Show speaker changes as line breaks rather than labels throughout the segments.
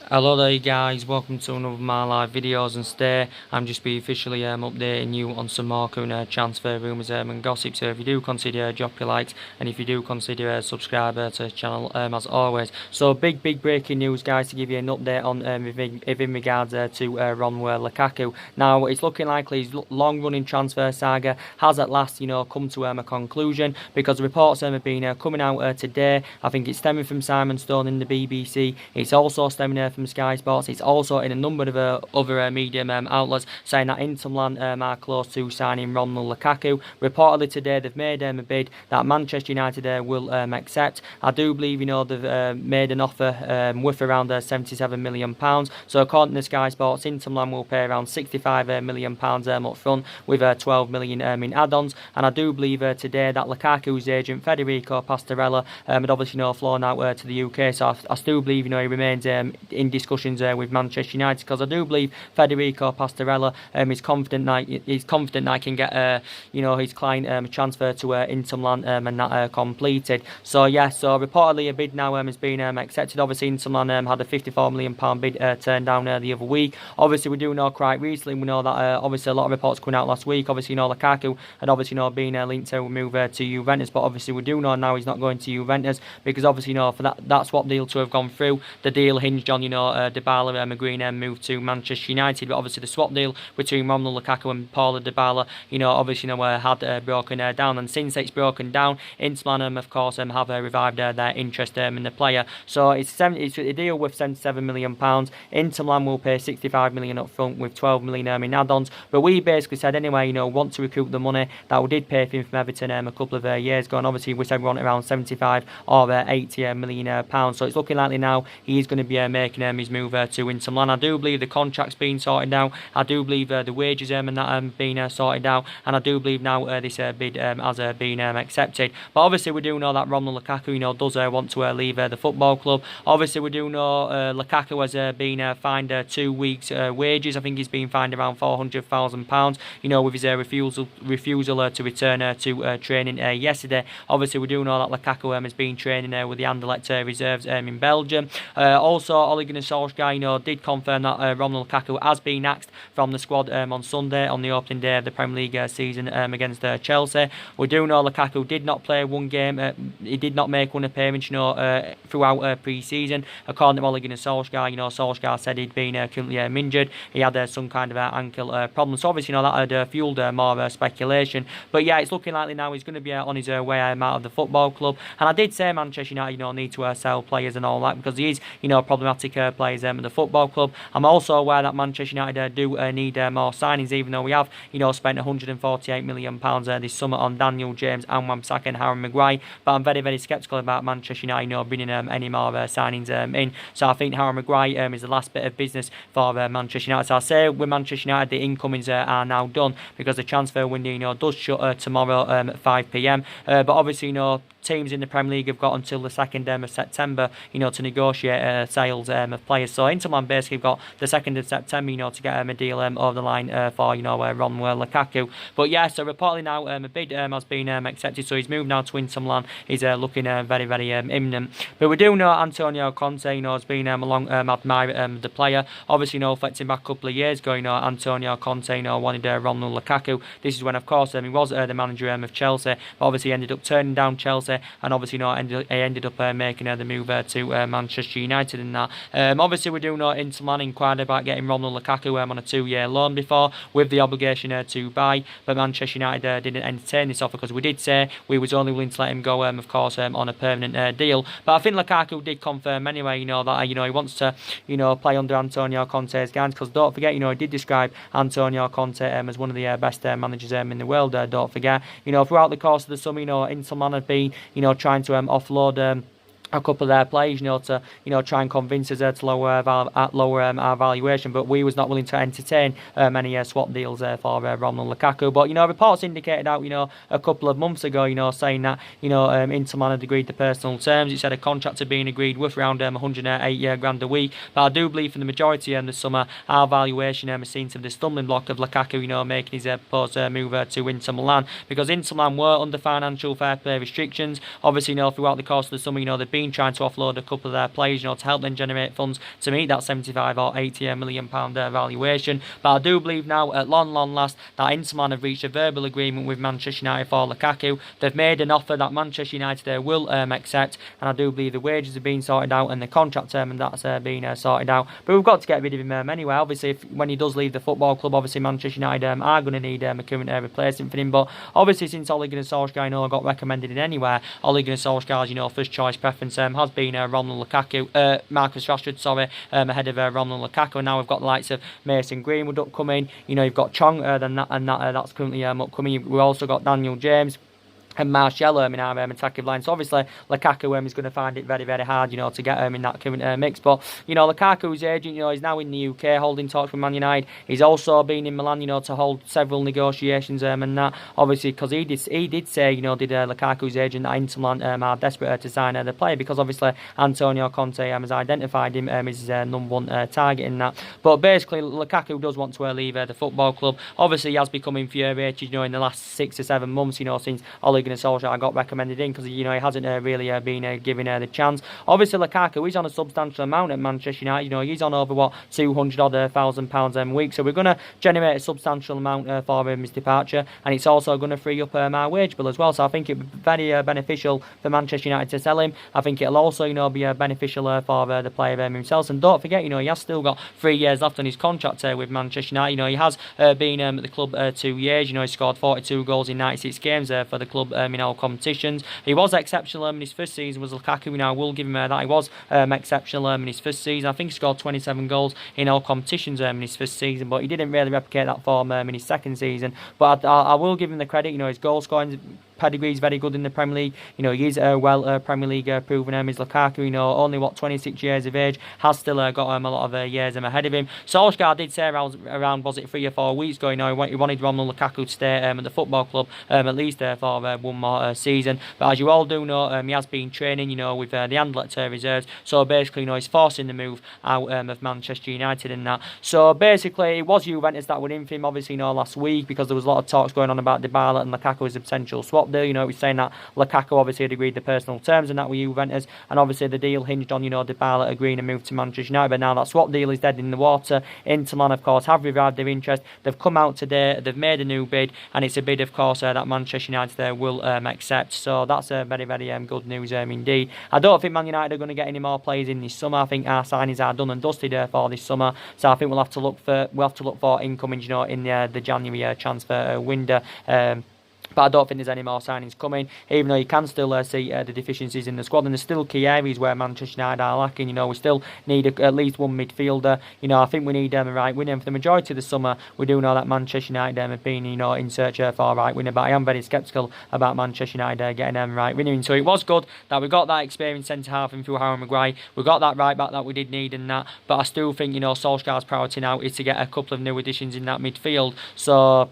Hello there guys, welcome to another of my live videos, and today I'm just be officially updating you on some more current transfer rumours and gossip. So if you do consider drop your likes, and if you do consider subscribe to the channel as always. So big breaking news guys, to give you an update on in regards to Romelu Lukaku. Now it's looking likely his long running transfer saga has at last come to a conclusion, because the reports have been coming out today. I think it's stemming from Simon Stone in the BBC. It's also stemming from Sky Sports. It's also in a number of other media outlets, saying that Inter Milan are close to signing Romelu Lukaku. Reportedly today they've made a bid that Manchester United will accept. I do believe they've made an offer worth around £77 million. So according to Sky Sports, Inter Milan will pay around £65 million up front, with £12 million in add-ons. And I do believe today that Lukaku's agent Federico Pastorella had obviously flown out to the UK. So I still believe he remains in discussions with Manchester United, because I do believe Federico Pastorella is confident that he can get his client transfer to Inter Milan and that completed. So yeah, so reportedly a bid now has been accepted. Obviously Inter Milan had a £54 million bid turned down the other week. Obviously we do know quite recently, we know that obviously a lot of reports coming out last week. Obviously Lukaku had obviously been linked to move to Juventus, but obviously we do know now he's not going to Juventus, because obviously for that swap deal to have gone through, the deal hinged on Dybala agreeing moved to Manchester United. But obviously the swap deal between Romelu Lukaku and Paulo Dybala obviously had broken down, and since it's broken down, Inter Milan of course have revived their interest in the player. So it's a deal with £77 million. Inter Milan will pay £65 million up front, with £12 million in add-ons. But we basically said anyway, want to recoup the money that we did pay for him from Everton a couple of years ago, and obviously we said we want around 75 or £80 million. So it's looking likely now he's going to be making his move to Inter Milan. I do believe the contract's been sorted out. I do believe the wages and that have been sorted out, and I do believe now this bid has been accepted. But obviously we do know that Romelu Lukaku does want to leave the football club. Obviously we do know Lukaku has been fined 2 weeks wages. I think he's been fined around £400,000 with his refusal to return to training yesterday. Obviously we do know that Lukaku has been training with the Anderlecht reserves in Belgium. Also Ole Gunnar Solskjaer did confirm that Romelu Lukaku has been axed from the squad on Sunday, on the opening day of the Premier League season against Chelsea. We do know Lukaku did not play one game. He did not make one appearance throughout pre-season. According to Ole Gunnar Solskjaer, Solskjaer said he'd been currently injured. He had some kind of ankle problem. So obviously that had fueled more speculation. But yeah, it's looking likely now he's going to be on his way out of the football club. And I did say Manchester United need to sell players and all that, because he is problematic players at the football club. I'm also aware that Manchester United do need more signings, even though we have spent £148 million this summer on Daniel James, and Wan-Bissaka and Harry Maguire. But I'm very sceptical about Manchester United bringing any more signings in. So I think Harry Maguire is the last bit of business for Manchester United. So I say with Manchester United the incomings are now done, because the transfer window does shut tomorrow at 5 p.m. But obviously teams in the Premier League have got until the 2nd of September, to negotiate sales of players. So Inter Milan basically got the 2nd of September, to get a deal over the line for Romelu Lukaku. But yeah, so reportedly now a bid has been accepted, so he's moved now to Inter Milan. He's looking very imminent. But we do know Antonio Conte, has been a long admirer of the player. Obviously, reflecting back a couple of years ago, Antonio Conte, wanted Romelu Lukaku. This is when, of course, he was the manager of Chelsea, but obviously ended up turning down Chelsea, and obviously ended up making the move to Manchester United and that. Obviously we do know Inter Milan inquired about getting Romelu Lukaku on a 2-year loan before, with the obligation to buy, but Manchester United didn't entertain this offer, because we did say we was only willing to let him go of course on a permanent deal. But I think Lukaku did confirm anyway that he wants to play under Antonio Conte's guidance, because don't forget he did describe Antonio Conte as one of the best managers in the world. Don't forget throughout the course of the summer Inter Milan had been trying to offload a couple of their players, to try and convince us to lower our valuation, but we was not willing to entertain any swap deals for Romelu Lukaku. But reports indicated out a couple of months ago, saying that Inter Milan had agreed to personal terms. It said a contract had been agreed with around 108 grand a week. But I do believe for the majority this summer, our valuation has seen to the stumbling block of Lukaku making his proposed move to Inter Milan, because Inter Milan were under financial fair play restrictions. Obviously throughout the course of the summer they've been been trying to offload a couple of their players, to help them generate funds to meet that 75 or 80 million pound valuation. But I do believe now, at long last, that Inter Milan have reached a verbal agreement with Manchester United for Lukaku. They've made an offer that Manchester United will accept, and I do believe the wages have been sorted out and the contract term and that's been sorted out. But we've got to get rid of him anyway. Obviously, when he does leave the football club, obviously Manchester United are going to need a current replacement for him. But obviously, since Ole Gunnar Solskjaer, got recommended in anywhere, Ole Gunnar Solskjaer's, first choice preference has been Romelu Lukaku, Marcus Rashford, ahead of Romelu Lukaku. And now we've got the likes of Mason Greenwood upcoming. You've got Chong, that's currently upcoming. We've also got Daniel James and Martial in our attacking line. So obviously Lukaku is going to find it very, very hard, to get in that current mix. But Lukaku's agent, is now in the UK holding talks with Man United. He's also been in Milan, to hold several negotiations and that. Obviously, because he did say, did Lukaku's agent that Inter Milan are desperate to sign the player, because obviously Antonio Conte has identified him as his number one target in that. But basically, Lukaku does want to leave the football club. Obviously, he has become infuriated, in the last 6 or 7 months, since Ole Gunnar Solskjaer got recommended in, because he hasn't really been given the chance. Obviously, Lukaku is on a substantial amount at Manchester United. He's on over £200,000 a week. So we're going to generate a substantial amount for his departure, and it's also going to free up our wage bill as well. So I think it would be very beneficial for Manchester United to sell him. I think it'll also be beneficial for the player himself. And don't forget, he has still got 3 years left on his contract with Manchester United. He has been at the club 2 years. He scored 42 goals in 96 games for the club in all competitions. He was exceptional in his first season, was Lukaku. I will give him that. He was exceptional in his first season. I think he scored 27 goals in all competitions in his first season, but he didn't really replicate that form in his second season. But I will give him the credit. His goal scoring pedigree is very good in the Premier League. He is Premier League proven. Is Lukaku, only 26 years of age, has still got a lot of years ahead of him. Solskjaer did say around was it 3 or 4 weeks ago, he wanted Romelu Lukaku to stay at the football club at least for one more season. But as you all do know, he has been training, with the Anderlecht reserves. So basically, he's forcing the move out of Manchester United and that. So basically, it was Juventus that were in for him, obviously, last week, because there was a lot of talks going on about Dybala and Lukaku as a potential swap deal. It was saying that Lukaku obviously had agreed the personal terms and that with Juventus, and obviously the deal hinged on Dybala agreeing to move to Manchester United. But now that swap deal is dead in the water. Inter Milan, of course, have revived their interest. They've come out today, they've made a new bid, and it's a bid, of course, that Manchester United will accept. So that's very, very good news indeed. I don't think Man United are going to get any more players in this summer. I think our signings are done and dusted for this summer. So I think we'll have to look for incomings, in the January transfer window. But I don't think there's any more signings coming, even though you can still see the deficiencies in the squad. And there's still key areas where Manchester United are lacking. We still need at least one midfielder. I think we need a right winger. For the majority of the summer, we do know that Manchester United have been, in search for a right winger. But I am very sceptical about Manchester United getting a right winger. So it was good that we got that experienced centre-half in through Harry Maguire. We got that right back that we did need in that. But I still think, Solskjaer's priority now is to get a couple of new additions in that midfield. So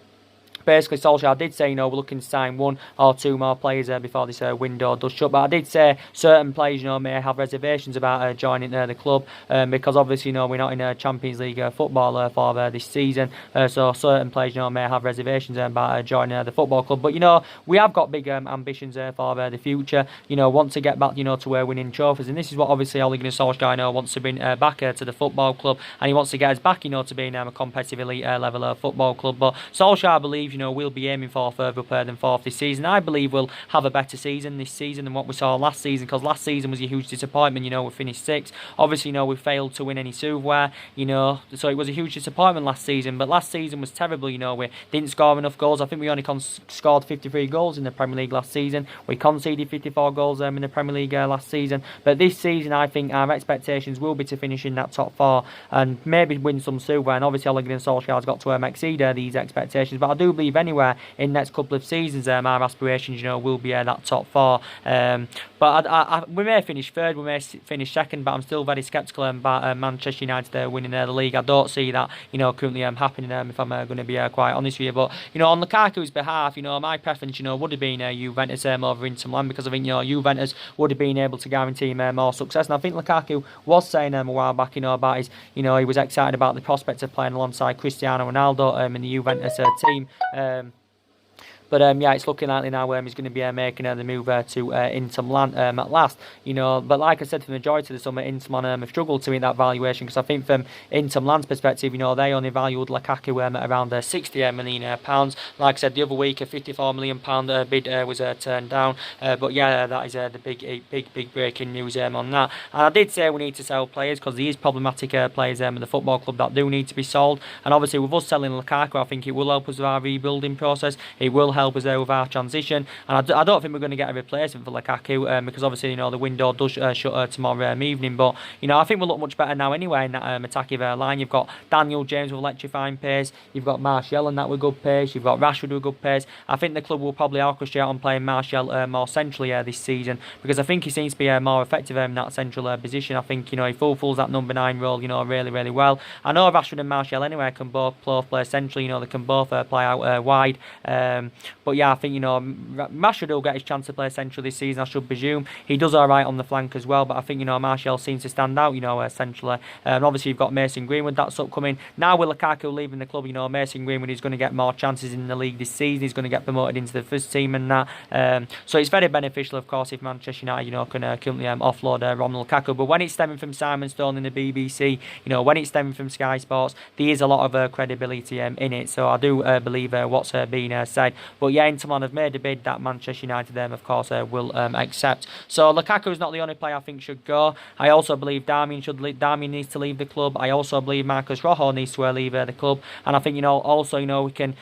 basically, Solskjaer did say, we're looking to sign 1 or 2 more players before this window does shut. But I did say certain players, may have reservations about joining the club because obviously, we're not in Champions League football for this season. So certain players, may have reservations about joining the football club. But, we have got big ambitions for the future. Want to get back, to winning trophies. And this is what obviously Ole Gunnar Solskjaer wants to bring back to the football club. And he wants to get us back, to being a competitive elite level football club. But Solskjaer believes, we'll be aiming for further up than 4th this season. I believe we'll have a better season this season than what we saw last season, because last season was a huge disappointment. We finished 6th. Obviously, we failed to win any silverware. So it was a huge disappointment last season. But last season was terrible. We didn't score enough goals. I think we only scored 53 goals in the Premier League last season. We conceded 54 goals in the Premier League last season. But this season, I think our expectations will be to finish in that top 4 and maybe win some silver. And obviously, Ole Gunnar Solskjaer's got to exceed these expectations. But I do believe anywhere in the next couple of seasons, our aspirations, will be that top 4. But we may finish 3rd, we may finish 2nd, but I'm still very sceptical about Manchester United winning the league. I don't see that, currently happening. If I'm going to be quite honest with you, but on Lukaku's behalf, my preference, would have been Juventus over Inter Milan, because I think Juventus would have been able to guarantee more success. And I think Lukaku was saying a while back, about his, he was excited about the prospect of playing alongside Cristiano Ronaldo in the Juventus team. But yeah, it's looking likely now he's going to be making the move to Inter Milan at last. But like I said, for the majority of the summer, Inter Milan have struggled to meet that valuation, because I think from Inter Milan's perspective, they only valued Lukaku at around 60 million pounds. Like I said the other week, a 54 million pound bid was turned down. But yeah, that is the big breaking news on that. And I did say we need to sell players, because there is problematic players in the football club that do need to be sold. And obviously with us selling Lukaku, I think it will help us with our rebuilding process. It will help us with our transition. And I don't think we're going to get a replacement for Lukaku, because obviously the window does shut tomorrow evening. But I think we'll look much better now anyway in that attacking line. You've got Daniel James with electrifying pace. You've got Martial and that with good pace. You've got Rashford with good pace. I think the club will probably orchestrate on playing Martial more centrally this season, because I think he seems to be more effective in that central position. I think he fulfills that number 9 role really well. I know Rashford and Martial anyway can both play centrally. They can both play out wide. But yeah, I think Rashford will get his chance to play central this season, I should presume. He does alright on the flank as well, but I think Martial seems to stand out centrally. And obviously you've got Mason Greenwood, that's upcoming. Now with Lukaku leaving the club, Mason Greenwood is going to get more chances in the league this season. He's going to get promoted into the first team and that. So it's very beneficial, of course, if Manchester United can currently offload Romelu Lukaku. But when it's stemming from Simon Stone in the BBC, when it's stemming from Sky Sports, there is a lot of credibility in it. So I do believe what's being said. But yeah, Inter Milan have made a bid that Manchester United, of course, will accept. So Lukaku is not the only player I think should go. I also believe Darmian needs to leave the club. I also believe Marcus Rojo needs to leave the club. And I think also we can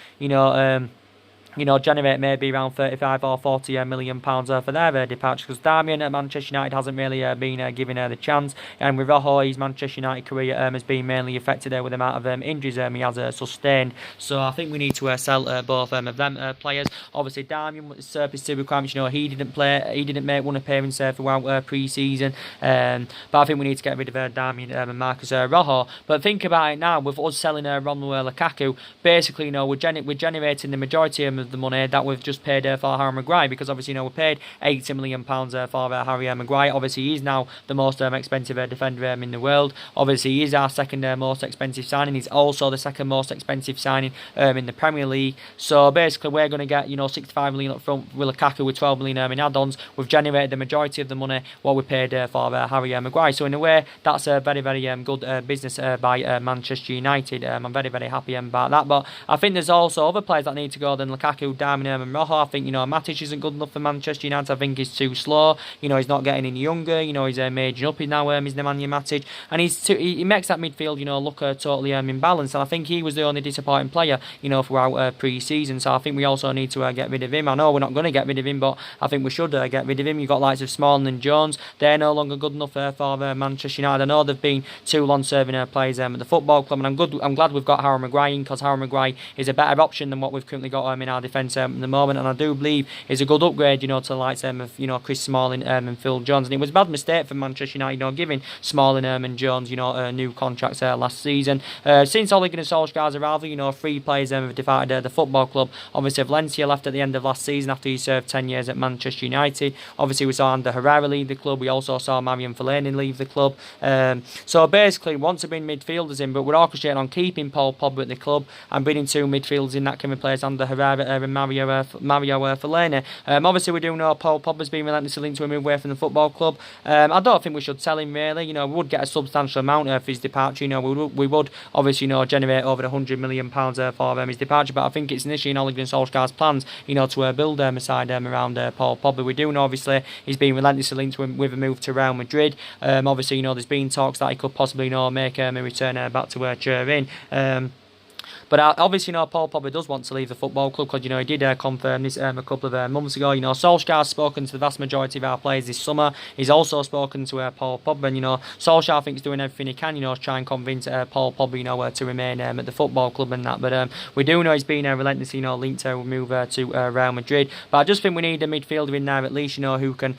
generate maybe around 35 or 40 million pounds for their departure, because Darmian at Manchester United hasn't really been given the chance, and with Rojo, his Manchester United career has been mainly affected with the amount of injuries he has sustained. So I think we need to sell both of them players. Obviously Darmian with the surplus to requirements, he didn't make one appearance throughout pre-season, but I think we need to get rid of Darmian and Marcus Rojo. But think about it now, with us selling Romelu Lukaku, basically we're generating the majority of the money that we've just paid for Harry Maguire, because obviously we paid £80 million for Harry Maguire. Obviously he's now the most expensive defender in the world. Obviously he is our second most expensive signing. He's also the second most expensive signing in the Premier League. So basically we're going to get 65 million up front with Lukaku with 12 million in add-ons. We've generated the majority of the money what we paid for Harry Maguire. So in a way that's a very good business by Manchester United. I'm very happy about that. But I think there's also other players that need to go than Lukaku, Darmian and Rojo. I think Matic isn't good enough for Manchester United. I think he's too slow. He's not getting any younger. He's aging up. He's now he's Nemanja Matic, and he makes that midfield look totally imbalanced. And I think he was the only disappointing player throughout pre-season. So I think we also need to get rid of him. I know we're not going to get rid of him, but I think we should get rid of him. You've got likes of Smalling and Jones. They're no longer good enough for Manchester United. I know they've been too long serving players at the football club, and I'm glad we've got Harry Maguire in, because Harry Maguire is a better option than what we've currently got in our defence at the moment, and I do believe is a good upgrade, to the likes of Chris Smalling and Phil Jones. And it was a bad mistake for Manchester United, giving Smalling and Jones, new contracts last season. Since Ole Gunnar Solskjaer's arrival, 3 players have departed the football club. Obviously, Valencia left at the end of last season after he served 10 years at Manchester United. Obviously, we saw Ander Herrera leave the club. We also saw Marian Fellaini leave the club. So basically, we want to bring midfielders in, but we're orchestrating on keeping Paul Pogba at the club and bringing 2 midfielders in that can replace Ander Herrera and Mario Fellaini. Obviously, we do know Paul Pogba's been relentlessly linked to him away from the football club. I don't think we should sell him really. We would get a substantial amount for his departure. We would obviously generate over £100 million for his departure. But I think it's initially in Ole Gunnar Solskjaer's plans, to build a side around Paul Pogba. We do know obviously he's been relentlessly linked to him with a move to Real Madrid. Obviously, there's been talks that he could possibly make a return back to Turin. But obviously, Paul Pogba does want to leave the football club, because he did confirm this a couple of months ago. Solskjaer's spoken to the vast majority of our players this summer. He's also spoken to Paul Pogba, and Solskjaer I think is doing everything he can, to try and convince Paul Pogba, to remain at the football club and that. But we do know he's been relentlessly, linked to move to Real Madrid. But I just think we need a midfielder in there at least, who can,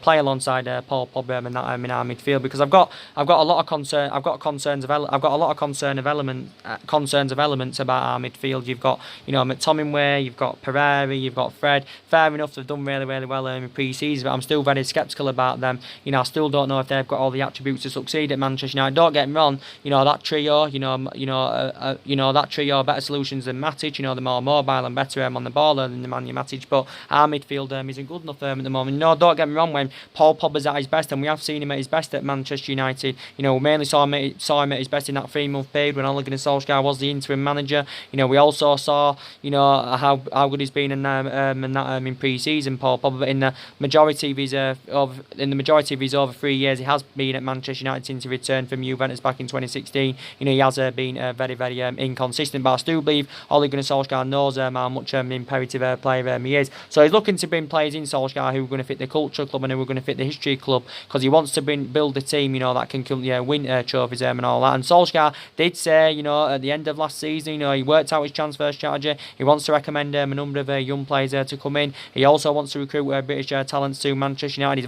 play alongside Paul Pogba and that in our midfield, because I've got a lot of concern. I've got concerns of elements elements about our midfield. You've got, McTominay, you've got Pereira, you've got Fred. Fair enough, they've done really, really well in pre-season, but I'm still very sceptical about them. I still don't know if they've got all the attributes to succeed at Manchester United. Don't get me wrong, that trio, that trio are better solutions than Matic. They're more mobile and better on the ball than the Nemanja Matic, but our midfield isn't good enough at the moment. No, don't get me wrong, when Paul Pogba's at his best, and we have seen him at his best at Manchester United, we mainly saw him at his best in that 3-month period when Ole Gunnar Solskjaer was the interim manager. We also saw, how good he's been in pre-season, Paul Pogba. But in the majority of his over 3 years, he has been at Manchester United since he returned from Juventus back in 2016. He has been very, very inconsistent, but I still believe Ole Gunnar Solskjaer knows how much an imperative player he is. So he's looking to bring players in, Solskjaer, who are going to fit the culture club and who are going to fit the history club, because he wants to build a team, that can win trophies and all that. And Solskjaer did say, at the end of last season, he worked out his transfer strategy. He wants to recommend a number of young players to come in. He also wants to recruit British talents to Manchester United.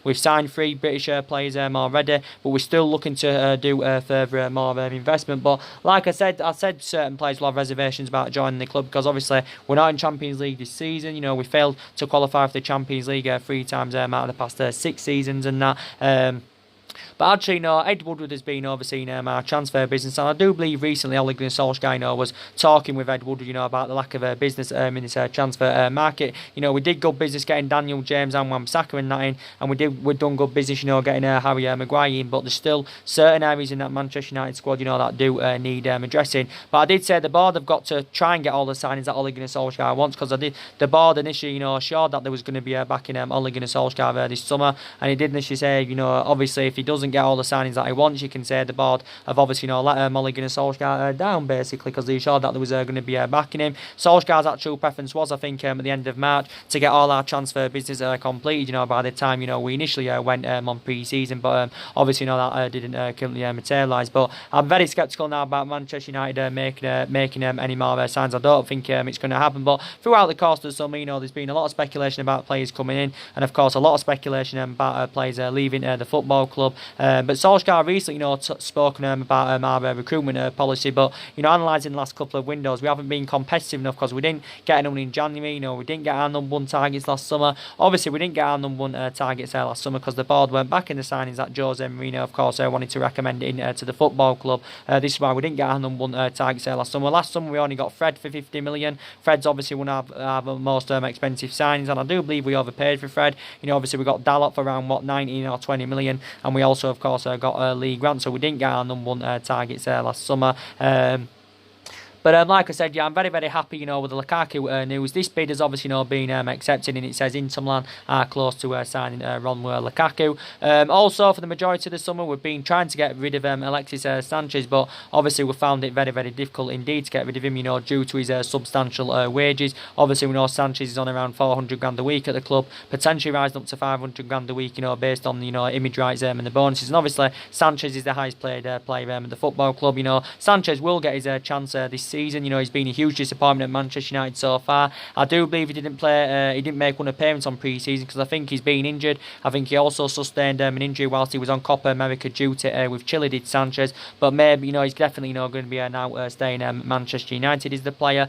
We've signed 3 British players already, but we're still looking to do further more investment. But like I said certain players will have reservations about joining the club, because obviously we're not in Champions League this season. We failed to qualify for the Champions League 3 times out of the past 6 seasons and that. But actually, Ed Woodward has been overseeing our transfer business, and I do believe recently Ole Gunnar Solskjaer was talking with Ed Woodward, about the lack of business in this transfer market. We did good business getting Daniel James and Wan-Bissaka in that in, and we've done good business, getting Harry Maguire in. But there's still certain areas in that Manchester United squad, that do need addressing. But I did say the board have got to try and get all the signings that Ole Gunnar Solskjaer wants, because the board initially, assured that there was going to be backing Ole Gunnar Solskjaer this summer, and he did initially say, obviously if he doesn't get all the signings that he wants, you can say the board have obviously let Ole Gunnar Solskjaer down, basically, because they assured that there was going to be backing him. Solskjaer's actual preference was, I think, at the end of March to get all our transfer business completed, by the time we initially went on pre-season, but obviously that didn't currently materialise. But I'm very sceptical now about Manchester United making any more signs. I don't think it's going to happen. But throughout the course of the summer, there's been a lot of speculation about players coming in, and of course a lot of speculation about players leaving the football club. But Solskjaer recently, spoken about our recruitment policy. But analysing the last couple of windows, we haven't been competitive enough, because we didn't get anyone in January. We didn't get our number 1 targets last summer. Obviously, we didn't get our number 1 targets last summer because the board weren't backing the signings that Jose Mourinho, of course, wanted to recommend in to the football club. This is why we didn't get our number 1 targets last summer. Last summer, we only got Fred for 50 million. Fred's obviously one of our most expensive signings, and I do believe we overpaid for Fred. Obviously, we got Dalot for around 19 or 20 million, and we also, of course, got Lee Grant, so we didn't get our number 1 targets last summer. But like I said, I'm very, very happy, with the Lukaku news. This bid has obviously been accepted, and it says Inter Milan are close to signing Romelu Lukaku. Also, for the majority of the summer, we've been trying to get rid of Alexis Sanchez, but obviously we found it very, very difficult indeed to get rid of him, due to his substantial wages. Obviously, we know Sanchez is on around 400 grand a week at the club, potentially rising up to 500 grand a week, based on image rights and the bonuses. And obviously, Sanchez is the highest paid player at the football club. Sanchez will get his chance this season. He's been a huge disappointment at Manchester United so far. I do believe he didn't play. He didn't make one appearance on pre-season because I think he's been injured. I think he also sustained an injury whilst he was on Copa America duty with Chile, did Sanchez. But maybe he's definitely going to be now staying at Manchester United is the player.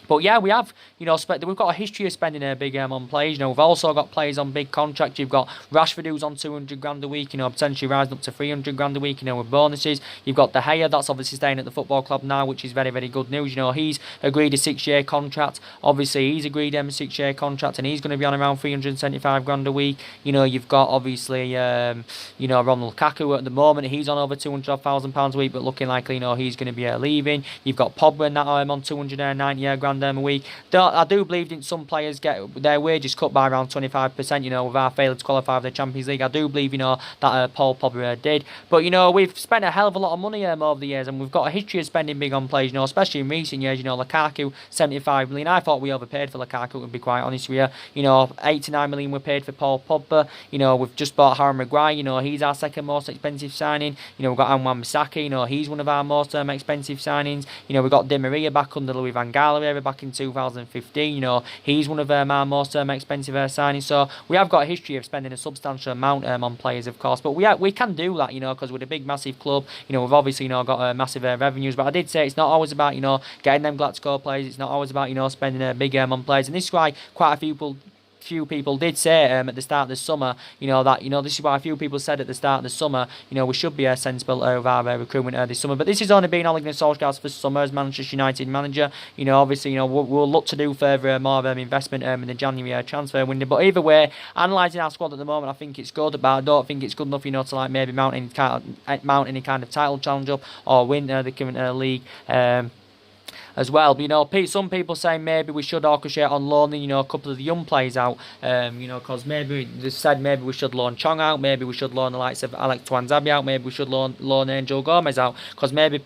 But yeah, we have, we've got a history of spending a big on players. We've also got players on big contracts. You've got Rashford, who's on 200 grand a week, potentially rising up to 300 grand a week, with bonuses. You've got De Gea, that's obviously staying at the football club now, which is very, very good news. He's agreed a 6-year contract. Obviously, he's agreed a 6-year contract, and he's going to be on around 375 grand a week. You've got obviously, Romelu Lukaku at the moment. He's on over £200,000 a week, but looking likely, he's going to be leaving. You've got Pogba and that on 290 grand a week. I do believe that some players get their wages cut by around 25%, with our failure to qualify for the Champions League. I do believe, that Paul Pogba did. But, we've spent a hell of a lot of money over the years, and we've got a history of spending big on players, especially in recent years. Lukaku, 75 million. I thought we overpaid for Lukaku, to be quite honest with you. 89 million we paid for Paul Pogba. We've just bought Harry Maguire. He's our second most expensive signing. We've got Wan-Bissaka. He's one of our most expensive signings. We've got Di Maria back under Louis van Gaal back in 2015. You know, he's one of our most expensive signings. So we have got a history of spending a substantial amount on players, of course. But we can do that, you know, because we're a big, massive club. You know, we've obviously, you know, got massive revenues. But I did say it's not always about, you know, getting them Glasgow players. It's not always about, you know, spending a big on players. And this is why quite a few people did say at the start of the summer, you know, that, you know, this is why a few people said at the start of the summer, you know, we should be sensible of our recruitment this summer. But this has only been Ole Gunnar Solskjaer's first summer as Manchester United manager. You know, obviously, you know, we'll look to do further more investment in the January transfer window. But either way, analysing our squad at the moment, I think it's good, but I don't think it's good enough, you know, to like maybe mount any kind of title challenge up or win the current league. As well, but, you know, some people say maybe we should orchestrate on loaning, you know, a couple of the young players out, you know, because maybe they said maybe we should loan Chong out, maybe we should loan the likes of Alex Twanzebe out, maybe we should loan Angel Gomez out, because maybe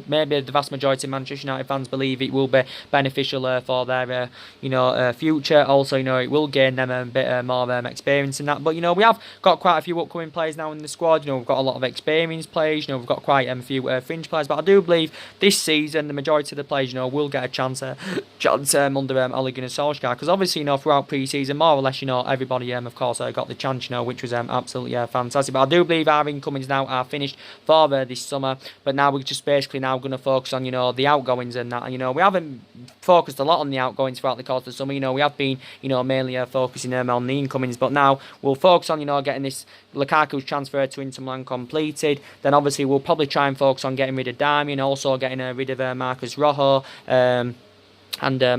maybe the vast majority of Manchester United fans believe it will be beneficial for their, you know, future. Also, you know, it will gain them a bit more experience in that. But, you know, we have got quite a few upcoming players now in the squad. You know, we've got a lot of experienced players. You know, we've got quite a few fringe players. But I do believe this season the majority of the players, you know, will get a chance under Ole Gunnar Solskjaer, because obviously, you know, throughout pre-season, more or less, you know, everybody of course got the chance, you know, which was absolutely fantastic. But I do believe our incomings now are finished for this summer, but now we're just basically now going to focus on, you know, the outgoings and that. And, you know, we haven't focused a lot on the outgoings throughout the course of the summer. You know, we have been, you know, mainly focusing on the incomings, but now we'll focus on, you know, getting this Lukaku's transfer to Inter Milan completed. Then obviously we'll probably try and focus on getting rid of Darmian, also getting rid of Marcus Rojo, and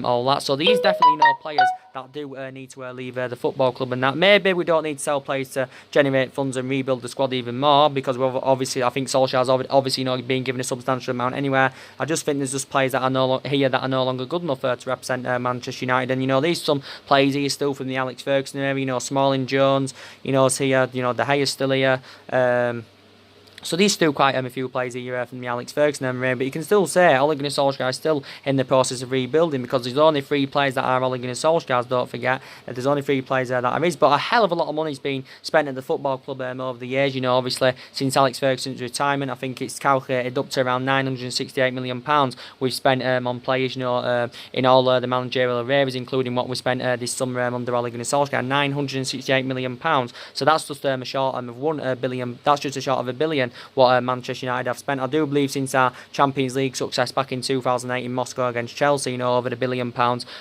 all that. So these definitely, you know, players that do need to leave the football club, and that maybe we don't need to sell players to generate funds and rebuild the squad even more, because we've obviously, I think Solskjaer's obviously, you know, being given a substantial amount anywhere. I just think there's just players that are no longer good enough to represent Manchester United. And, you know, there's some players here still from the Alex Ferguson era, you know, Smalling, Jones, you know, is here, you know, De Gea's still here. So these still quite a few players here from the Alex Ferguson era, but you can still say Ole Gunnar Solskjaer is still in the process of rebuilding, because there's only 3 players that are Ole Gunnar Solskjaer's, don't forget. There's only 3 players there that are his, but a hell of a lot of money's been spent at the football club over the years. You know, obviously, since Alex Ferguson's retirement, I think it's calculated up to around £968 million we've spent on players, you know, in all the managerial areas, including what we spent this summer under Ole Gunnar Solskjaer, £968 million. So that's just a short of £1 billion. That's just a short of £1 billion what Manchester United have spent. I do believe since our Champions League success back in 2008 in Moscow against Chelsea, you know, over £1 billion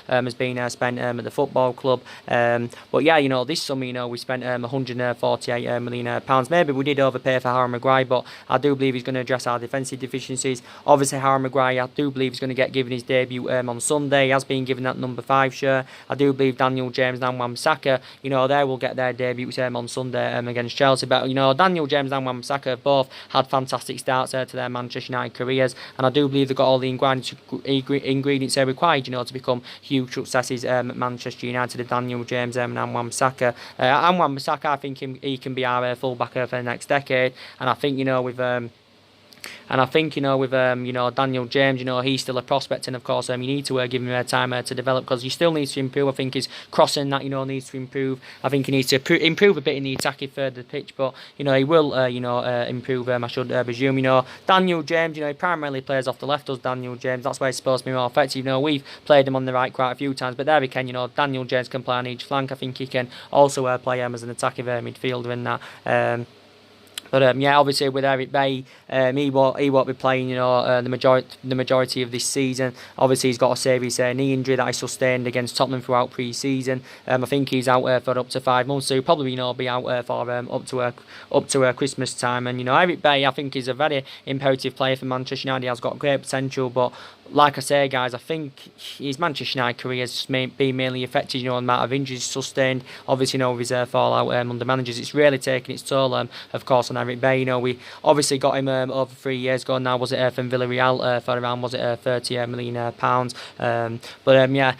has been spent at the football club. But yeah, you know, this summer, you know, we spent £148 million. Maybe we did overpay for Harry Maguire, but I do believe he's going to address our defensive deficiencies. Obviously, Harry Maguire, I do believe he's going to get given his debut on Sunday. He has been given that number 5 shirt. I do believe Daniel James and Wan-Bissaka, you know, they will get their debuts on Sunday against Chelsea. But, you know, Daniel James and Wan-Bissaka have both had fantastic starts to their Manchester United careers, and I do believe they've got all the ingredients required, you know, to become huge successes at Manchester United. Of Daniel James and Wan-Bissaka. And Wan-Bissaka, I think he can be our fullback for the next decade, and I think, you know, with you know, Daniel James, you know, he's still a prospect, and of course, you need to give him time to develop, because he still needs to improve. I think his crossing that, you know, needs to improve. I think he needs to improve a bit in the attacking third of the pitch, but, you know, he will, you know, improve. I should presume. You know, Daniel James, you know, he primarily plays off the left, does Daniel James? That's why he's supposed to be more effective. You know, we've played him on the right quite a few times, but there we can. You know, Daniel James can play on each flank. I think he can also play as an attacking midfielder in that. But yeah, obviously with Eric Bay, he won't be playing, you know, the majority of this season. Obviously, he's got a serious knee injury that he sustained against Tottenham throughout pre-season. I think he's out for up to 5 months, so he'll probably, you know, be out for up to Christmas time. And, you know, Eric Bay, I think, is a very imperative player for Manchester United. He has got great potential, but like I say, guys, I think his Manchester United career has been mainly affected, you know, on the amount of injuries sustained. Obviously, you know, with his fallout under managers, it's really taken its toll, of course, on Eric Bay. You know, we obviously got him over 3 years ago now, was it, from Villarreal for around, was it, £30 million. Yeah.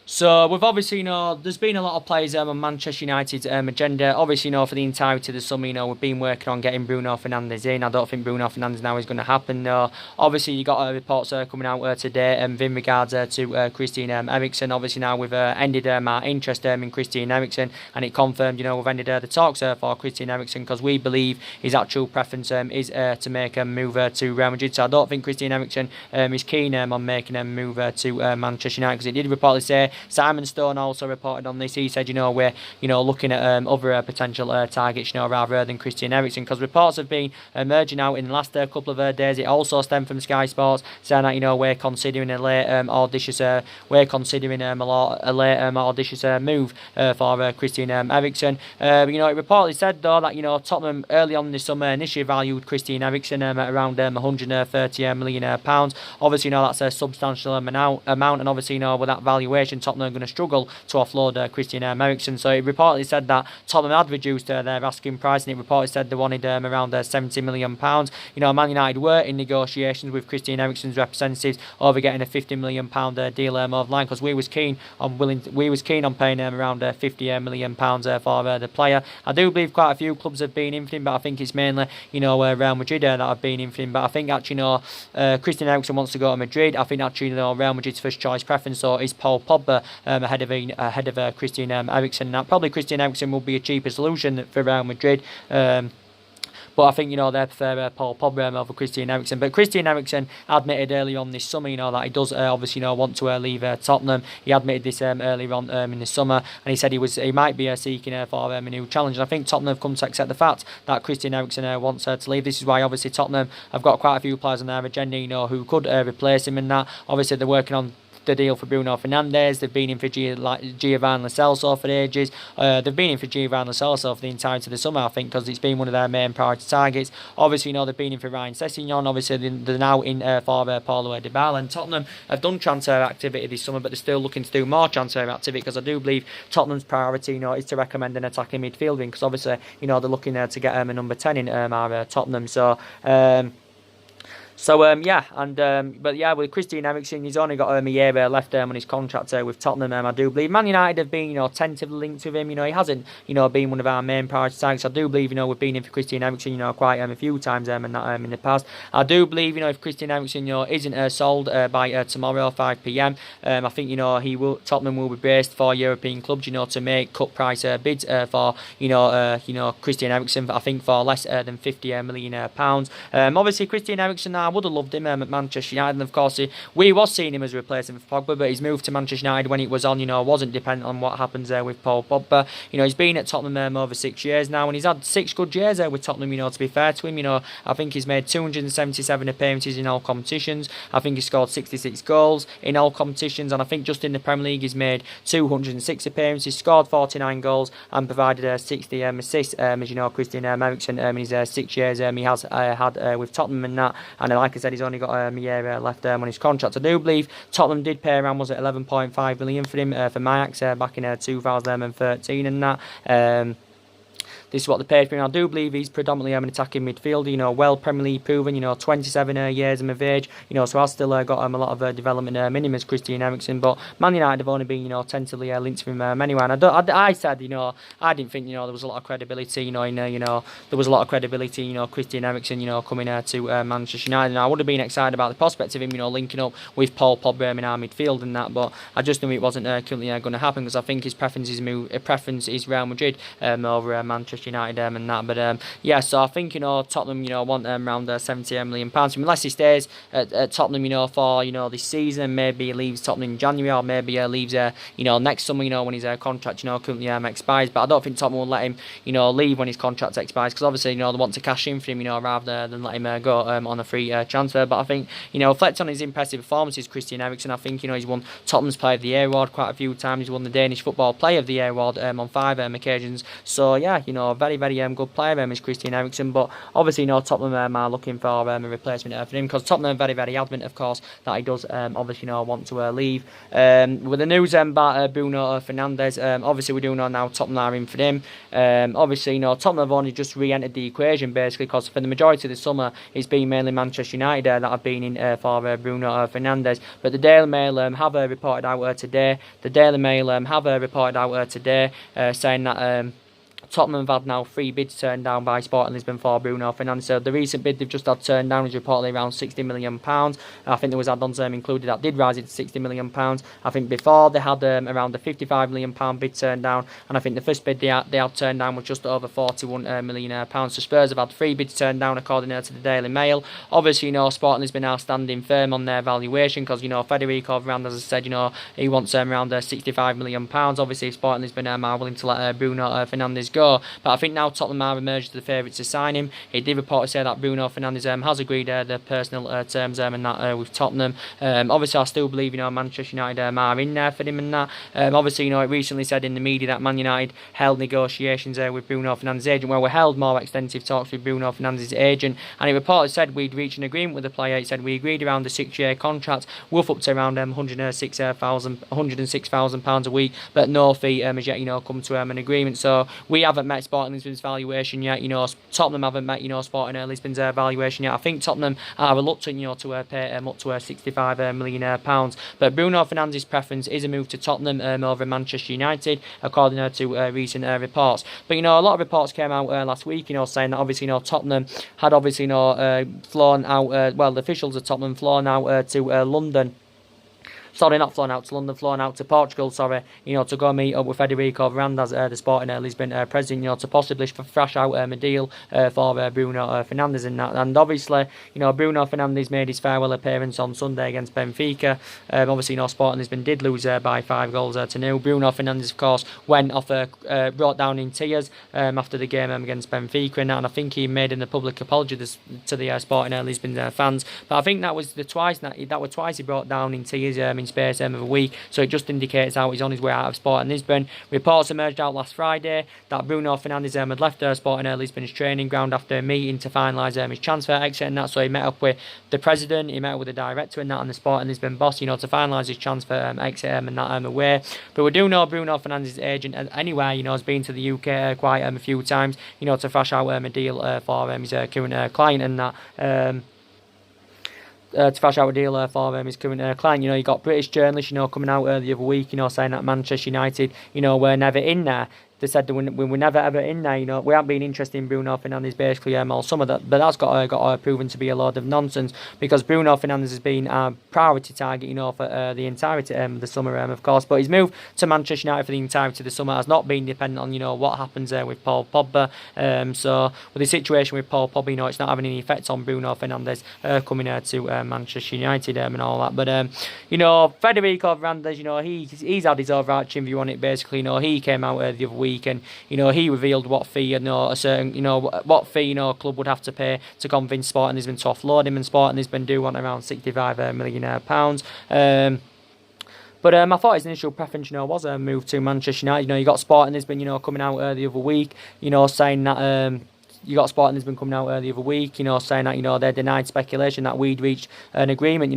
So we've obviously, there's been a lot of players on Manchester United's agenda. Obviously, for the entirety of the summer, we've been working on getting Bruno Fernandes in. I don't think Bruno Fernandes now is going to happen. No. Obviously, you got reports coming out today in regards to Christian Eriksen. Obviously, now we've ended our interest in Christian Eriksen, and it confirmed, we've ended the talks for Christian Eriksen because we believe his actual preference is to make a move to Real Madrid. So I don't think Christian Eriksen is keen on making a move to Manchester United, because it did reportedly say. Simon Stone also reported on this. He said, we're, looking at other potential targets, rather than Christian Eriksen, because reports have been emerging out in the last couple of days. It also stemmed from Sky Sports saying that, we're considering a late audacious, a late audacious move for Christian Eriksen. It reportedly said though that Tottenham early on this summer initially valued Christian Eriksen at around 130 million pounds. Obviously, that's a substantial amount, and obviously, with that valuation, Tottenham are going to struggle to offload Christian Eriksen. So it reportedly said that Tottenham had reduced their asking price, and it reportedly said they wanted around £70 million. Man United were in negotiations with Christian Eriksen's representatives over getting a £50 million deal over the line, because we was keen on paying around £50 million for the player. I do believe quite a few clubs have been in for him, but I think it's mainly Real Madrid that have been in for him. But I think actually Christian Eriksen wants to go to Madrid. I think actually Real Madrid's first choice preference so is Paul Pogba ahead of Christian Eriksen. Now probably Christian Eriksen will be a cheaper solution for Real Madrid. But I think, they prefer Paul Pogba over Christian Eriksen. But Christian Eriksen admitted early on this summer, that he does obviously, want to leave Tottenham. He admitted this earlier on in the summer, and he said he might be seeking for a new challenge. And I think Tottenham have come to accept the fact that Christian Eriksen wants to leave. This is why obviously Tottenham have got quite a few players on their agenda, who could replace him, and that obviously they're working on the deal for Bruno Fernandes. They've been in for Giovanni Lo Celso for ages. They've been in for Giovanni Lo Celso for the entirety of the summer, I think, because it's been one of their main priority targets. Obviously, they've been in for Ryan Sessegnon. Obviously, they're now in for Paulo Dybala. And Tottenham have done transfer activity this summer, but they're still looking to do more transfer activity, because I do believe Tottenham's priority, is to recommend an attacking midfielder, because obviously, they're looking to get a number 10 in our Tottenham. But with Christian Eriksen, he's only got a year left on his contract with Tottenham. I do believe Man United have been, tentatively linked with him. He hasn't, been one of our main priority targets. I do believe, we've been in for Christian Eriksen, quite a few times in the past. I do believe, if Christian Eriksen, isn't sold by tomorrow 5 p.m, I think, Tottenham will be braced for European clubs, to make cut price bids for, Christian Eriksen. I think for less than £50 million. Obviously, Christian Eriksen, I would have loved him at Manchester United, and of course we was seeing him as a replacement for Pogba, but his move to Manchester United when it was on, wasn't dependent on what happens with Paul Pogba. He's been at Tottenham over 6 years now, and he's had 6 good years with Tottenham. To be fair to him, I think he's made 277 appearances in all competitions. I think he scored 66 goals in all competitions, and I think just in the Premier League he's made 206 appearances, scored 49 goals, and provided 60 assists. As Christian Eriksen in his 6 years he has had with Tottenham and that, and like I said, he's only got a year left on his contract. I do believe Tottenham did pay around, was it 11.5 million for him for Mayax back in 2013 and that. This is what they paid for him. I do believe he's predominantly an attacking midfielder, well Premier League proven, 27 years of age, so I've still got a lot of development in him as Christian Eriksen, but Man United have only been, tentatively linked to him anyway, and I said, I didn't think, there was a lot of credibility, there was a lot of credibility, Christian Eriksen, coming to Manchester United, and I would have been excited about the prospect of him, linking up with Paul Pogba in our midfield and that, but I just knew it wasn't currently going to happen, because I think his preference is Real Madrid over Manchester United and that. But so I think Tottenham want around £70 million, unless he stays at Tottenham for this season. Maybe he leaves Tottenham in January, or maybe he leaves next summer when his contract currently expires. But I don't think Tottenham will let him leave when his contract expires, because obviously they want to cash in for him rather than let him go on a free transfer. But I think reflect on his impressive performances, Christian Eriksen. I think he's won Tottenham's Player of the Year award quite a few times. He's won the Danish Football Player of the Year award on 5 occasions. So very, very good player, is Christian Eriksen. But obviously, Tottenham are looking for a replacement for him, because Tottenham are very, very adamant, of course, that he does obviously want to leave. With the news about Bruno Fernandes, obviously we do know now Tottenham are in for him. Obviously, Tottenham have only just re-entered the equation, basically, because for the majority of the summer it's been mainly Manchester United that have been in for Bruno Fernandes. But the Daily Mail have reported out today. The Daily Mail have reported out today saying that Tottenham have had now 3 bids turned down by Sporting Lisbon for Bruno Fernandes. So the recent bid they've just had turned down is reportedly around £60 million. I think there was add-ons included that did rise it to £60 million. I think before they had around a £55 million bid turned down, and I think the first bid they had turned down was just over £41 million. So Spurs have had 3 bids turned down according to the Daily Mail. Obviously, Sporting Lisbon are standing firm on their valuation, because Federico Fernandes has said he wants around £65 million. Obviously, Sporting Lisbon are willing to let Bruno Fernandes go. But I think now Tottenham are emerged as the favourites to sign him. He did report to say that Bruno Fernandes has agreed the personal terms and that with Tottenham. Obviously, I still believe Manchester United are in there for him and that. Obviously, it recently said in the media that Man United held negotiations with Bruno Fernandes' agent. Well, we held more extensive talks with Bruno Fernandes' agent, and he reportedly said we'd reached an agreement with the player. He said we agreed around a 6-year contract, worth up to around £106,000 a week, but no fee has yet come to an agreement. So we haven't met Sporting Lisbon's valuation yet. Tottenham haven't met Sporting Lisbon's valuation yet. I think Tottenham are reluctant to pay up to £65 million. But Bruno Fernandes' preference is a move to Tottenham over Manchester United, according to recent reports. But a lot of reports came out last week, saying that obviously Tottenham had obviously flown out. Well, the officials of Tottenham flown out to London. Sorry, not flown out to London, flown out to Portugal, to go meet up with Federico Fernandes, the Sporting Lisbon president, to possibly thrash out a deal for Bruno Fernandes and that. And obviously, Bruno Fernandes made his farewell appearance on Sunday against Benfica. Obviously, Sporting Lisbon did lose by 5 goals to 0. Bruno Fernandes, of course, went off, brought down in tears after the game against Benfica and that. And I think he made a public apology to the Sporting Lisbon fans. But I think that was twice he brought down in tears in space of a week, so it just indicates how he's on his way out of Sporting Lisbon. Reports emerged out last Friday that Bruno Fernandes had left Sporting Lisbon's training ground after a meeting to finalise his transfer exit and that. So he met up with the president, he met up with the director and that, and the Sporting Lisbon boss, to finalise his transfer exit and that away. But we do know Bruno Fernandes' agent anyway, has been to the UK quite a few times, to thrash out a deal for his current client and that. To thrash out a deal for his current client. You got British journalists, coming out the other week, saying that Manchester United, were never in there. They said that we were never ever in there. We haven't been interested in Bruno Fernandes basically all summer. But that's got proven to be a load of nonsense, because Bruno Fernandes has been a priority target, for the entirety of the summer, of course. But his move to Manchester United for the entirety of the summer has not been dependent on what happens with Paul Pogba. So with the situation with Paul Pogba, it's not having any effect on Bruno Fernandes coming to Manchester United and all that. But Federico Fernandes, he's had his overarching view on it. Basically, he came out the other week and he revealed what fee a certain what fee club would have to pay to convince Sporting Lisbon to offload him, and Sporting Lisbon do want around £65 million. But I thought his initial preference, was a move to Manchester United. You got Sporting Lisbon, coming out the other week, saying that. You got Sporting Lisbon coming out the other week, saying that, they denied speculation that we'd reached an agreement,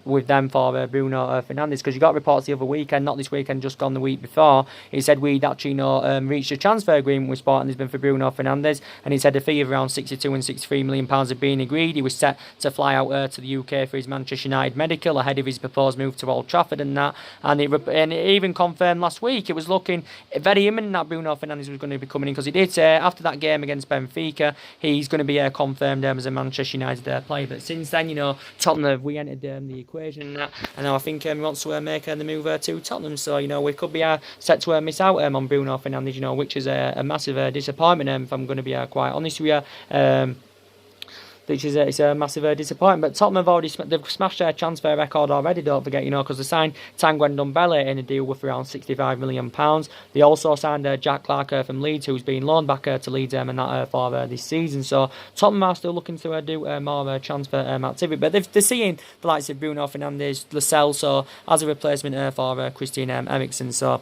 with them for Bruno Fernandes. Because you got reports the other weekend, not this weekend, just gone the week before. He said we'd actually, reached a transfer agreement with Sporting Lisbon for Bruno Fernandes, and he said a fee of around £62 and £63 million had been agreed. He was set to fly out to the UK for his Manchester United medical ahead of his proposed move to Old Trafford and that. And it even confirmed last week it was looking very imminent that Bruno Fernandes was going to be coming in, because he did say after that game against Benfica, he's going to be confirmed as a Manchester United player. But since then, Tottenham have re-entered the equation and that, and now I think he wants to make the move to Tottenham. So we could be set to miss out on Bruno Fernandes, which is a massive disappointment. If I'm going to be quite honest with you. Which is it's a massive disappointment. But Tottenham have they've smashed their transfer record already, don't forget, because they signed Tanguy Ndombele in a deal worth around £65 million. They also signed Jack Clarke from Leeds, who's been loaned back to Leeds and that for this season. So Tottenham are still looking to do more transfer activity. But they're seeing the likes of Bruno Fernandes, Lascelles, as a replacement for Christian Eriksen. So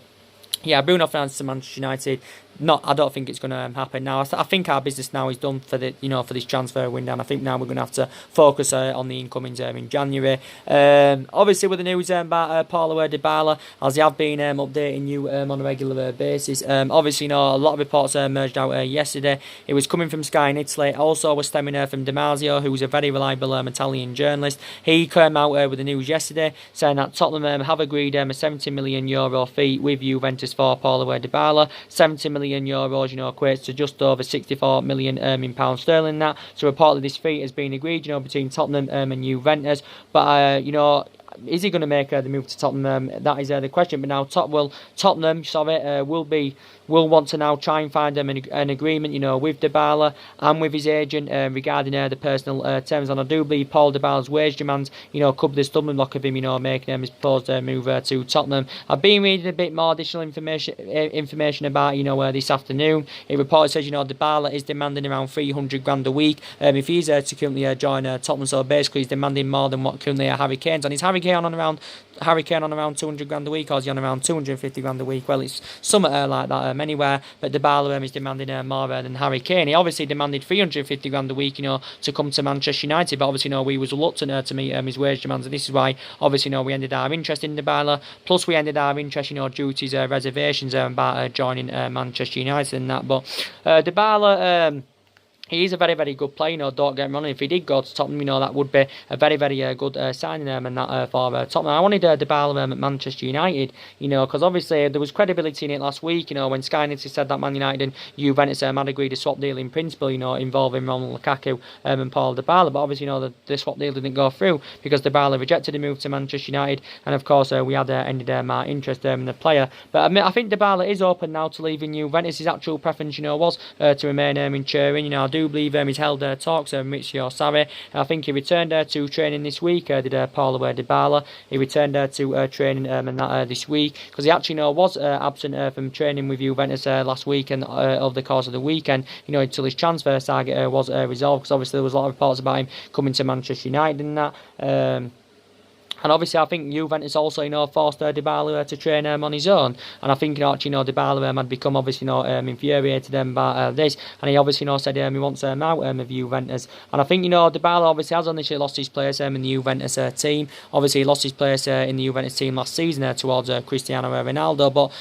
yeah, Bruno Fernandes to Manchester United. I don't think it's going to happen now. I think our business now is done for the for this transfer window, and I think now we're going to have to focus on the incomings in January. Obviously, with the news about Paulo Dybala, as they have been updating you on a regular basis. Obviously, a lot of reports emerged out yesterday. It was coming from Sky in Italy. Also, was stemming from Damasio, who was a very reliable Italian journalist. He came out with the news yesterday saying that Tottenham have agreed a €70 million fee with Juventus for Paulo Dybala. €70 million, equates to just over 64 million in pounds sterling. That so reportedly this fee has been agreed, between Tottenham and Juventus. But is he going to make the move to Tottenham? That is the question. But now Tottenham, will want to now try and find an agreement, with Dybala and with his agent regarding the personal terms. And I do believe Paul Dybala's wage demands, could be the stumbling block of him, making his proposed move to Tottenham. I've been reading a bit more additional information about, this afternoon. It reported says, Dybala is demanding around 300 grand a week if he's to currently join Tottenham. So basically, he's demanding more than what currently Harry Kane's on. Is Harry Kane on around 200 grand a week, or is he on around 250 grand a week? Well, it's something like that anywhere. But Dybala is demanding more than Harry Kane. He obviously demanded 350 grand a week, to come to Manchester United. But obviously, we was reluctant to meet his wage demands, and this is why obviously, we ended our interest in Dybala. Plus, we ended our interest, due to his reservations about joining Manchester United and that. But Dybala. He is a very, very good player, don't get me wrong. If he did go to Tottenham, that would be a very, very good signing and that for Tottenham. I wanted Dybala at Manchester United, because obviously there was credibility in it last week, when Sky News said that Man United and Juventus had agreed a swap deal in principle, involving Romelu Lukaku and Paul Dybala. But obviously, the swap deal didn't go through because Dybala rejected the move to Manchester United, and of course we had ended our interest in the player. But I think Dybala is open now to leaving Juventus. His actual preference, was to remain in Turin. I do believe he's held talks with Maurizio Sarri. I think he returned to training this week. Did Paulo Dybala? He returned to training and that this week because he actually was absent from training with Juventus last week and over the course of the weekend. Until his transfer target was resolved, because obviously there was a lot of reports about him coming to Manchester United and that. And obviously, I think Juventus also, forced Dybala to train on his own. And I think, actually, Dybala had become, obviously, infuriated by this. And he obviously, said he wants out of Juventus. And I think, Dybala obviously has initially lost his place in the Juventus team. Obviously, he lost his place in the Juventus team last season towards Cristiano Ronaldo. But,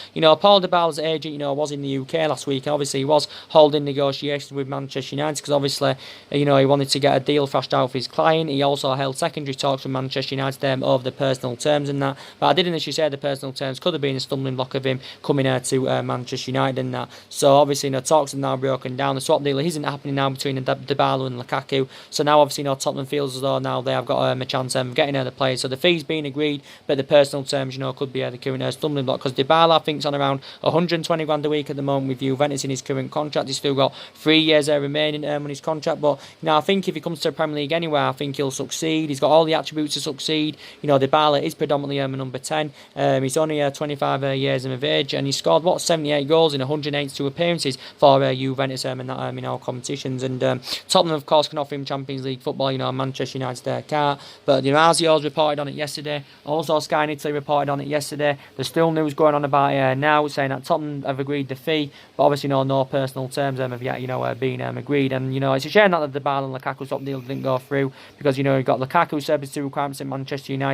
Paul Dybala's agent, was in the UK last week. And obviously, he was holding negotiations with Manchester United because, obviously, he wanted to get a deal thrashed out for his client. He also held secondary talks with Manchester United over the personal terms and that. But I did initially say the personal terms could have been a stumbling block of him coming to Manchester United and that. So obviously, talks have now broken down. The swap deal isn't happening now between Dybala and Lukaku. So now obviously, Tottenham feels as though now they have got a chance of getting the players. So the fee's been agreed, but the personal terms, could be the current stumbling block because Dybala I think's on around 120 grand a week at the moment with Juventus in his current contract. He's still got 3 years remaining on his contract. But I think if he comes to the Premier League anywhere, I think he'll succeed. He's got all the attributes to succeed. Dybala is predominantly a number 10. He's only 25 years of age, and he scored 78 goals in 182 appearances for Juventus in all competitions. And Tottenham, of course, can offer him Champions League football. Manchester United can't. But Damasio reported on it yesterday. Also, Sky in Italy reported on it yesterday. There's still news going on about it now, saying that Tottenham have agreed the fee, but obviously no personal terms have yet been agreed. And it's a shame that the Dybala and Lukaku swap deal didn't go through because you've got Lukaku service to requirements at Manchester United.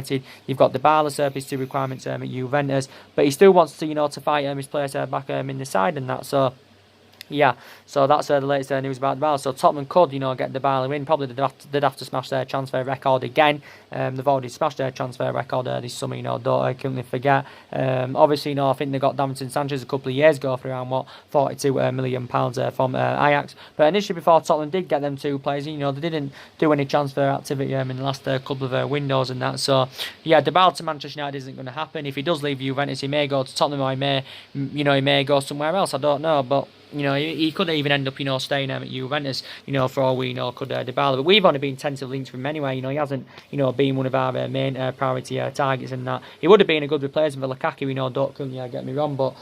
You've got Dybala service to requirements at Juventus, but he still wants to fight his place back in the side and that. So yeah, so that's the latest news about Dybala. So Tottenham could, get Dybala in. Probably they'd have to smash their transfer record again. They've already smashed their transfer record this summer, don't couldn't forget. Obviously, I think they got Davinson Sanchez a couple of years ago for around, £42 million from Ajax. But initially, before Tottenham did get them two players, they didn't do any transfer activity in the last couple of windows and that. So, yeah, Dybala to Manchester United isn't going to happen. If he does leave Juventus, he may go to Tottenham or he may go somewhere else. I don't know, but he could even end up, staying at Juventus, for all we know, could Dybala. But we've only been tentatively linked to him anyway. He hasn't, been one of our main priority targets and that. He would have been a good replacement for Lukaku, don't get me wrong, but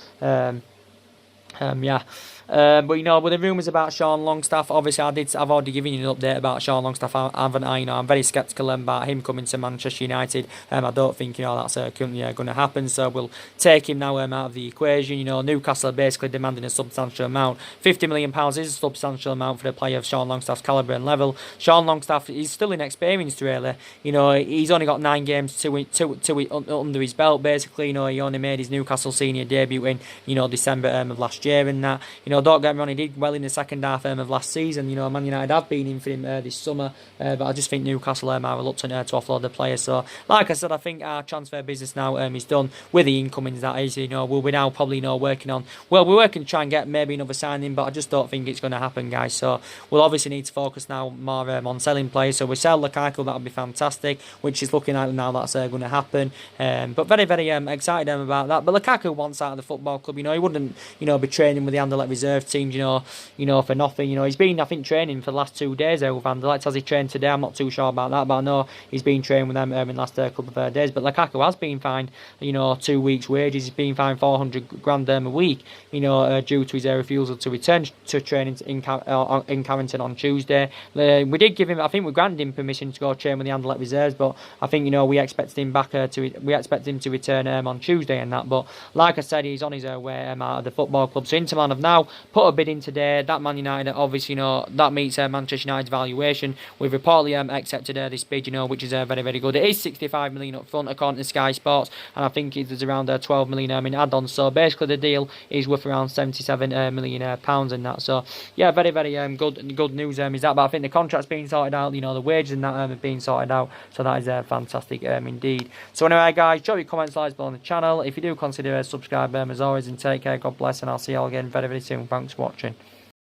yeah. But you know, with the rumours about Sean Longstaff, obviously I've already given you an update about Sean Longstaff, haven't I? You know, I'm very sceptical about him coming to Manchester United. I don't think, you know, that's currently going to happen. So we'll take him now out of the equation. You know, Newcastle are basically demanding a substantial amount. £50 million is a substantial amount for a player of Sean Longstaff's calibre and level. Sean Longstaff is still inexperienced, really. You know, he's only got 9 games under his belt. Basically, you know, he only made his Newcastle senior debut in, you know, December of last year, and that, you know, don't get me wrong, he did well in the second half of last season. You know, Man United have been in for him this summer, but I just think Newcastle are reluctant to offload the player. So, like I said, I think our transfer business now is done with the incomings. That is, you know, we're now probably, you know, working on. Well, we're working to try and get maybe another signing, but I just don't think it's going to happen, guys. So we'll obviously need to focus now more on selling players. So we sell Lukaku, that would be fantastic, which is looking like now that's going to happen. But very, very excited about that. But Lukaku wants out of the football club. You know, he wouldn't, you know, be training with the Anderlecht reserve teams. You know, for nothing. You know, he's been, I think, training for the last 2 days with Anderlecht. Has he trained today? I'm not too sure about that, but I know he's been training with them in the last couple of days. But Lukaku has been fined, you know, 2 weeks' wages. He's been fined 400 grand a week, you know, due to his refusal to return to training in Carrington on Tuesday. We did give him, I think we granted him permission to go train with the Anderlecht reserves, but I think, you know, we expected him back we expect him to return on Tuesday and that. But like I said, he's on his way out of the football club. So Inter Milan have now put a bid in today. That Man United, obviously, you know, that meets Manchester United's valuation. We've reportedly accepted this bid, you know, which is very, very good. It is 65 million up front, according to Sky Sports, and I think there's around 12 million in add-ons. So basically, the deal is worth around 77 million pounds and that. So yeah, very, very good news is that. But I think the contract's being sorted out. You know, the wages and that have been sorted out. So that is fantastic indeed. So anyway, guys, drop your comments, likes below on the channel. If you do consider subscribe, as always, and take care. God bless, and I'll see you all again very, very soon. Thanks for watching.